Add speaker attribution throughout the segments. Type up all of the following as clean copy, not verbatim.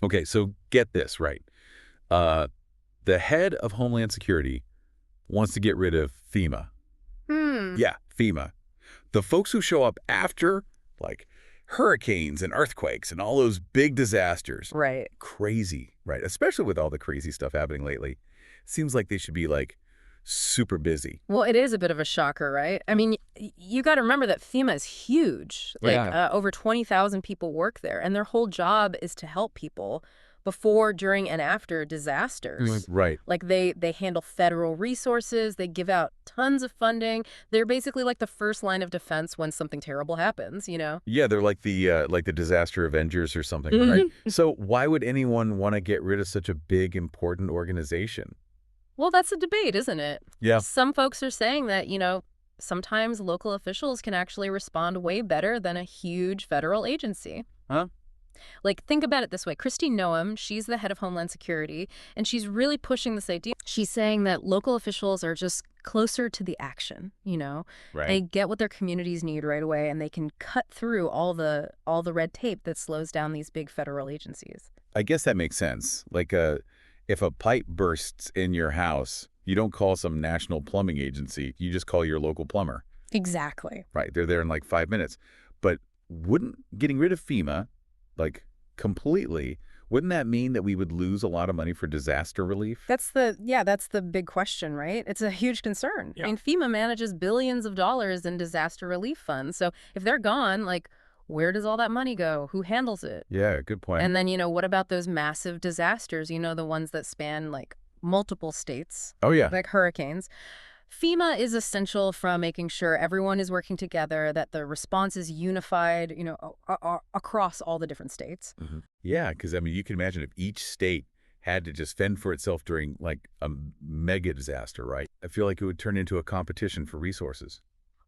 Speaker 1: Okay, so get this right. Uh, the head of Homeland Security wants to get rid of FEMA.
Speaker 2: Hmm.
Speaker 1: Yeah, FEMA. The folks who show up after, like hurricanes and earthquakes and all those big disasters.
Speaker 2: Right.
Speaker 1: Crazy, right? Especially with all the crazy stuff happening lately. Seems like they should be, like, super busy.
Speaker 2: Well, it is a bit of a shocker, right? I mean, you got to remember that FEMA is huge. Like,
Speaker 1: Yeah.
Speaker 2: over 20,000 people work there, and their whole job is to help people before, during, and after disasters.
Speaker 1: Right.
Speaker 2: Like, they handle federal resources, they give out tons of funding. They're basically like the first line of defense when something terrible happens, you know?
Speaker 1: Yeah, they're like the disaster Avengers or something, right?
Speaker 2: Mhm.
Speaker 1: So why would anyone want to get rid of such a big, important organization?
Speaker 2: Well, that's a debate, isn't it?
Speaker 1: Yeah.
Speaker 2: Some folks are saying that, sometimes local officials can actually respond way better than a huge federal agency.
Speaker 1: Huh?
Speaker 2: Like, think about it this way. Christine Noem, she's the head of Homeland Security, and she's really pushing this idea. She's saying that local officials are just closer to the action, They
Speaker 1: Right.
Speaker 2: get what their communities need right away, and they can cut through all the red tape that slows down these big federal agencies.
Speaker 1: I guess that makes sense. Like, if a pipe bursts in your house, you don't call some national plumbing agency. You just call your local plumber.
Speaker 2: Exactly.
Speaker 1: Right. They're there in like 5 minutes. But wouldn't getting rid of FEMA, like completely, wouldn't that mean that we would lose a lot of money for disaster relief?
Speaker 2: That's the big question, right? It's a huge concern. I
Speaker 1: Yeah.
Speaker 2: mean, FEMA manages billions of dollars in disaster relief funds. So if they're gone, like, where does all that money go? Who handles it?
Speaker 1: Yeah, good point.
Speaker 2: And then, what about those massive disasters, the ones that span like multiple states,
Speaker 1: Oh, yeah.
Speaker 2: like hurricanes? FEMA is essential from making sure everyone is working together, that the response is unified, across all the different states.
Speaker 1: Yeah, because I mean, you can imagine if each state had to just fend for itself during like a mega disaster, right? I feel like it would turn into a competition for resources.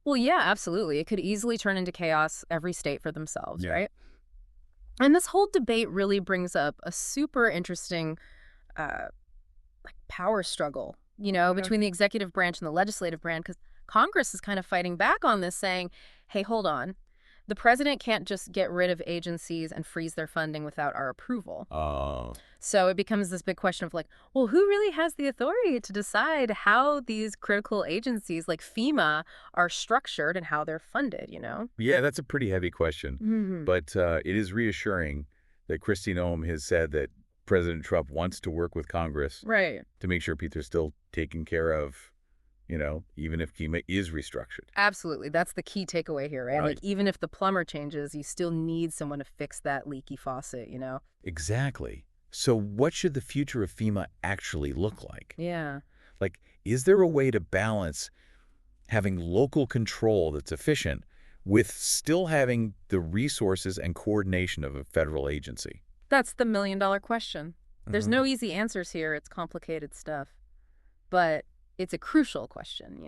Speaker 2: Well, yeah, absolutely. It could easily turn into chaos, every state for themselves,
Speaker 1: Yeah.
Speaker 2: right? And this whole debate really brings up a super interesting uh, like power struggle,
Speaker 1: Yeah.
Speaker 2: between the executive branch and the legislative branch, because Congress is kind of fighting back on this, saying, hey, hold on. The president can't just get rid of agencies and freeze their funding without our approval.
Speaker 1: Oh,
Speaker 2: So it becomes this big question of like, well, who really has the authority to decide how these critical agencies like FEMA are structured and how they're funded?
Speaker 1: yeah, that's a pretty heavy question.
Speaker 2: Hmm.
Speaker 1: But it is reassuring that Christine Ohm has said that President Trump wants to work with Congress
Speaker 2: Right.
Speaker 1: to make sure people are still taken care of, even if FEMA is restructured.
Speaker 2: Absolutely. That's the key takeaway here, right? Like,
Speaker 1: Right.
Speaker 2: even if the plumber changes, you still need someone to fix that leaky faucet?
Speaker 1: Exactly. So what should the future of FEMA actually look like?
Speaker 2: Yeah.
Speaker 1: Like, is there a way to balance having local control that's efficient with still having the resources and coordination of a federal agency?
Speaker 2: That's the million-dollar question. There's
Speaker 1: Mhm.
Speaker 2: no easy answers here. It's complicated stuff. But it's a crucial question?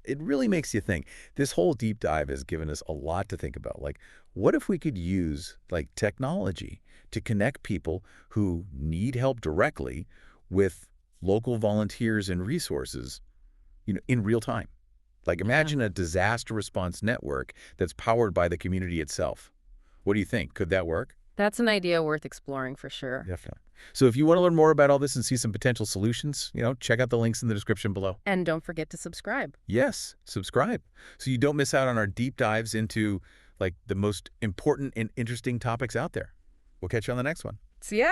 Speaker 1: It really makes you think. This whole deep dive has given us a lot to think about. Like, what if we could use like technology to connect people who need help directly with local volunteers and resources, in real time? Like,
Speaker 2: Yeah.
Speaker 1: imagine a disaster response network that's powered by the community itself. What do you think? Could that work?
Speaker 2: That's an idea worth exploring for sure.
Speaker 1: Definitely. So if you want to learn more about all this and see some potential solutions, check out the links in the description below.
Speaker 2: And don't forget to subscribe.
Speaker 1: Yes, subscribe so you don't miss out on our deep dives into like the most important and interesting topics out there. We'll catch you on the next one.
Speaker 2: See ya.